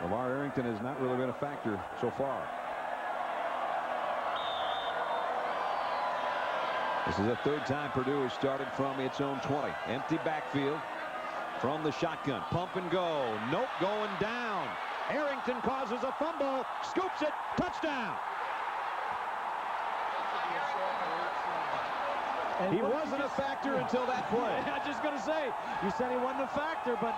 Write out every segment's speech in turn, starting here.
LaVar Arrington has not really been a factor so far. This is the third time Purdue has started from its own 20. Empty backfield from the shotgun. Pump and go. Nope, going down. Arrington causes a fumble. Scoops it. Touchdown. And he wasn't a factor until that play. I was just going to say, you said he wasn't a factor, but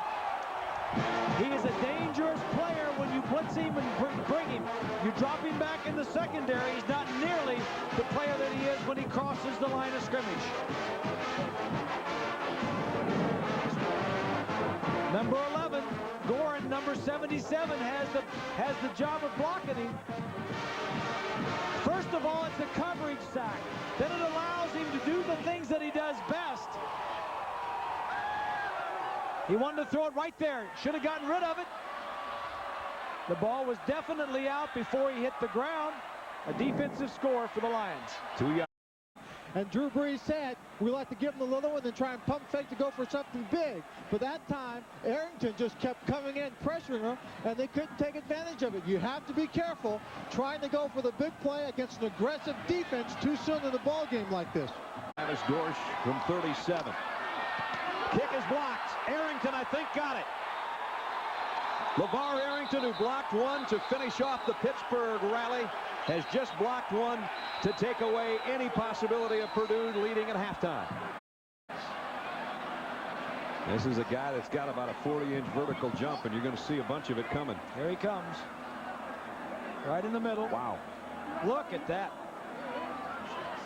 he is a dangerous player when you blitz him and bring him. You drop him back in the secondary. He's not nearly the player that he is when he crosses the line of scrimmage. Number 11, Gorin, number 77, has the job of blocking him. First of all, it's a coverage sack. Then it allows him to do the things that he does best. He wanted to throw it right there. Should have gotten rid of it. The ball was definitely out before he hit the ground. A defensive score for the Lions. 2 yards. And Drew Brees said, we like to give him the little one and try and pump fake to go for something big. But that time, Arrington just kept coming in, pressuring him, and they couldn't take advantage of it. You have to be careful trying to go for the big play against an aggressive defense too soon in a ball game like this. Travis Dorsch from 37. Kick is blocked. Arrington, I think, got it. LaVar Arrington, who blocked one to finish off the Pittsburgh rally, has just blocked one to take away any possibility of Purdue leading at halftime. This is a guy that's got about a 40-inch vertical jump, and you're going to see a bunch of it coming. Here he comes. Right in the middle. Wow. Look at that.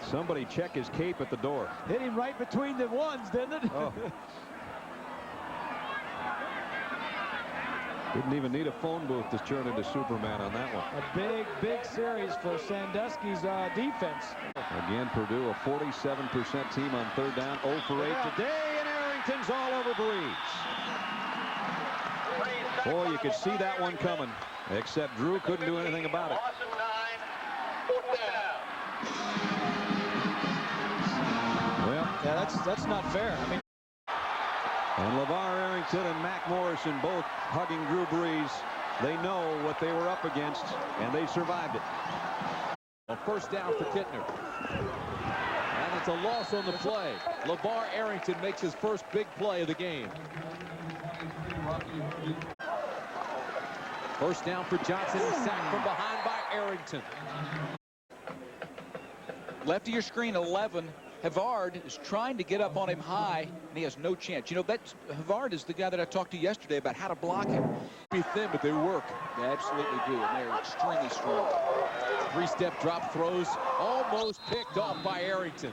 Somebody check his cape at the door. Hit him right between the ones, didn't it? Oh. Didn't even need a phone booth to turn into Superman on that one. A big series for Sandusky's defense. Again, Purdue, a 47% team on third down. 0 for 8 today, and Arrington's all over Brees. Boy, you could see that one coming, except Drew couldn't do anything about it. Well, yeah, that's not fair. I mean, and LaVar Arrington and Mac Morrison both hugging Drew Brees. They know what they were up against, and they survived it. A first down for Kittner. And it's a loss on the play. LaVar Arrington makes his first big play of the game. First down for Johnson. He's sacked from behind by Arrington. Left of your screen, 11. Havard is trying to get up on him high, and he has no chance. You know, Havard is the guy that I talked to yesterday about how to block him. Be thin, but they work. They absolutely do, and they're extremely strong. Three-step drop throws, almost picked off by Arrington.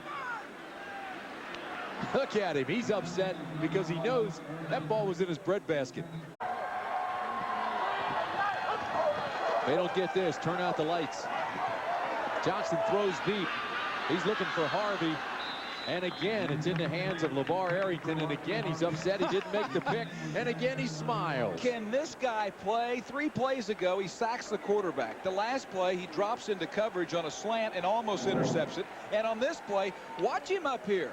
Look at him. He's upset because he knows that ball was in his breadbasket. They don't get this. Turn out the lights. Johnson throws deep. He's looking for Harvey. And again, it's in the hands of LaVar Arrington. And again, he's upset he didn't make the pick. And again, he smiles. Can this guy play? 3 plays ago, he sacks the quarterback. The last play, he drops into coverage on a slant and almost intercepts it. And on this play, watch him up here.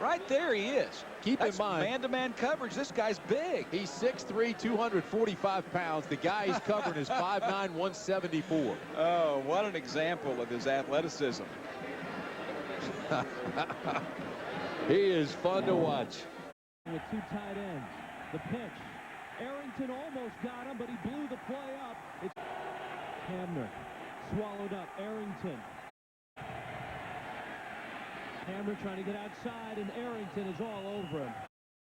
Right there he is. Keep in mind, man-to-man coverage. This guy's big. He's 6'3", 245 pounds. The guy he's covering is 5'9", 174. Oh, what an example of his athleticism. He is fun to watch. With 2 tight ends. The pitch. Arrington almost got him, but he blew the play up. It's Hamner. Swallowed up. Arrington. Hamner trying to get outside, and Arrington is all over him.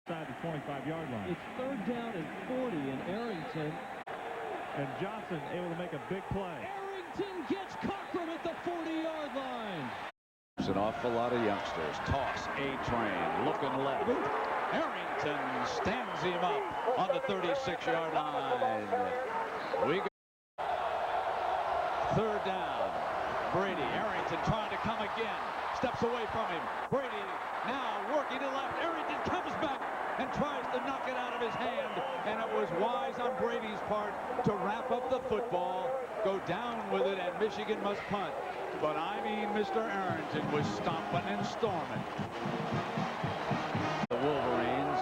Inside the 25-yard line. It's third down and 40, and Arrington. And Johnson able to make a big play. Arrington gets Cochran at the 40-yard line. There's an awful lot of youngsters. Toss, A-Train, looking left. Arrington stands him up on the 36-yard line. We go. Third down. Brady, Arrington trying to come again. Steps away from him. Brady now working to left. Arrington comes back and tries to knock it out of his hand. And it was wise on Brady's part to wrap up the football, go down with it, and Michigan must punt. But I mean, Mr. Arrington was stomping and storming. The Wolverines.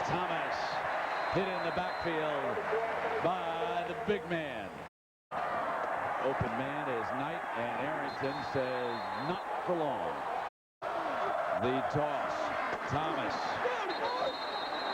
Thomas hit in the back backfield by the big man. Open man is Knight, and Arrington says not for long. The toss. Thomas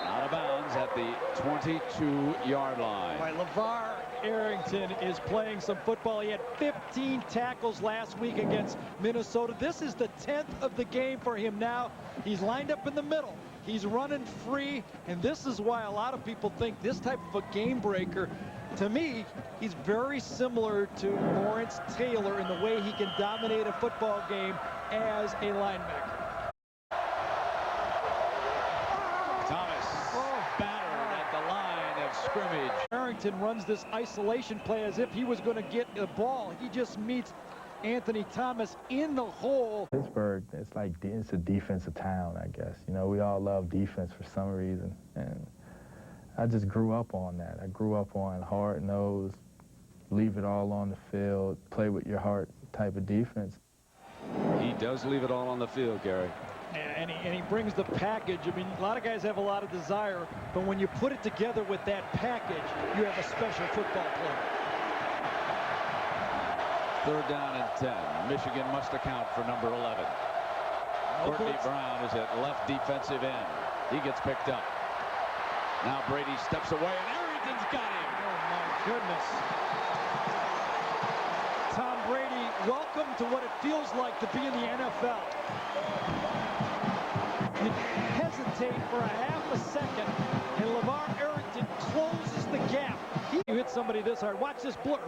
out of bounds at the 22-yard line. Right, LaVar Arrington is playing some football. He had 15 tackles last week against Minnesota. This is the 10th of the game for him now. He's lined up in the middle. He's running free, and this is why a lot of people think this type of a game breaker. To me, he's very similar to Lawrence Taylor in the way he can dominate a football game as a linebacker. Thomas battered at the line of scrimmage. Arrington runs this isolation play as if he was going to get the ball. He just meets Anthony Thomas in the hole. Pittsburgh, it's a defensive town, I guess. You know, we all love defense for some reason, and I just grew up on that. I grew up on hard-nosed, leave it all on the field, play with your heart type of defense. He does leave it all on the field, Gary. And he brings the package. I mean, a lot of guys have a lot of desire, but when you put it together with that package, you have a special football player. 3rd down and 10. Michigan must account for number 11. Courtney Brown is at left defensive end. He gets picked up. Now Brady steps away, and Arrington's got him. Oh, my goodness. Tom Brady, welcome to what it feels like to be in the NFL. You hesitate for a half a second, and LaVar Arrington closes the gap. He hit somebody this hard. Watch this blur.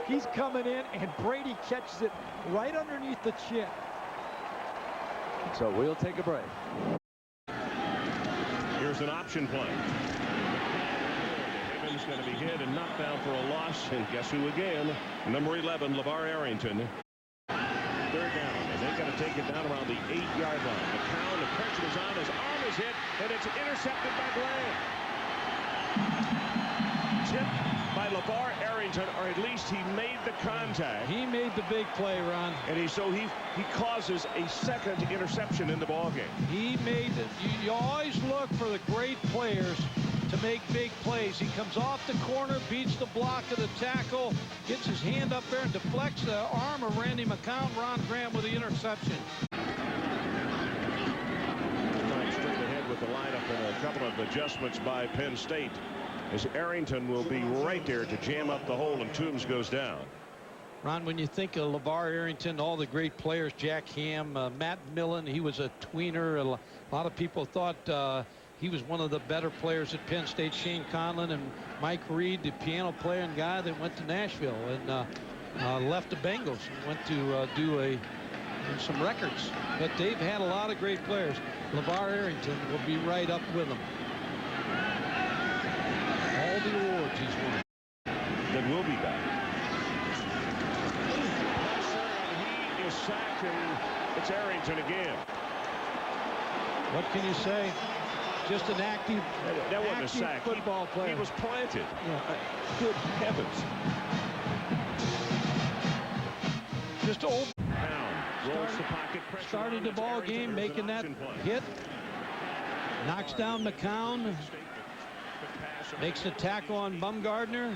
He's coming in, and Brady catches it right underneath the chin. So we'll take a break. Here's an option play. Evans going to be hit and knocked down for a loss. And guess who again? Number 11, LaVar Arrington. 3rd down, and they're going to take it down around the 8-yard line. McCown, the pressure is on. His arm is hit, and it's intercepted by Graham. Tipped by LaVar Arrington, or at least he made the contact. He made the big play, Ron. And he causes a second interception in the ballgame. He made it. You always look for the great players to make big plays. He comes off the corner, beats the block of the tackle, gets his hand up there and deflects the arm of Randy McCown. Ron Graham with the interception. Straight ahead with the lineup and a couple of adjustments by Penn State, as Arrington will be right there to jam up the hole, and Toombs goes down. Ron, when you think of LaVar Arrington, all the great players, Jack Ham, Matt Millen, he was a tweener. A lot of people thought he was one of the better players at Penn State. Shane Conlon and Mike Reed, the piano player and guy that went to Nashville and left the Bengals and went to do some records. But they've had a lot of great players. LaVar Arrington will be right up with them. All the awards he's won. Then we'll be back. He is sacked, and it's Arrington again. What can you say? Just an active wasn't a sack. Football player. He was planted. Yeah. Good heavens. Just old. Rolls the pocket, Started the ball game, making that hit. Knocks down McCown. Makes the tackle on Bumgardner.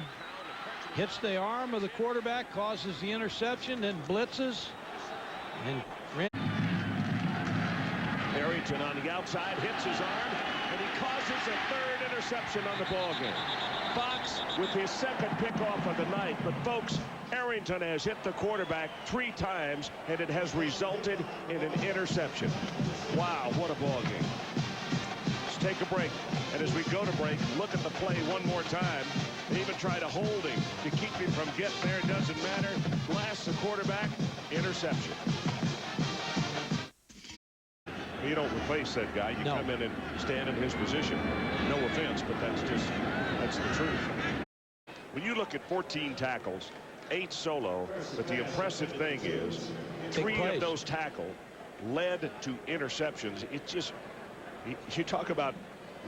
Hits the arm of the quarterback, causes the interception, then blitzes. And Arrington on the outside hits his arm, and he causes a 3rd interception on the ballgame. Fox with his 2nd pickoff of the night, but folks, Arrington has hit the quarterback 3 times, and it has resulted in an interception. Wow, what a ballgame. Let's take a break, and as we go to break, look at the play one more time. They even try to hold him to keep him from getting there. Doesn't matter. Blasts the quarterback. Interception. You don't replace that guy. You come in and stand in his position. No offense, but that's the truth. When you look at 14 tackles, 8 solo, but the impressive thing is 3 of those tackles led to interceptions. It's just, you talk about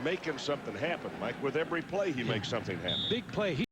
making something happen, Mike. With every play, he makes something happen. big play.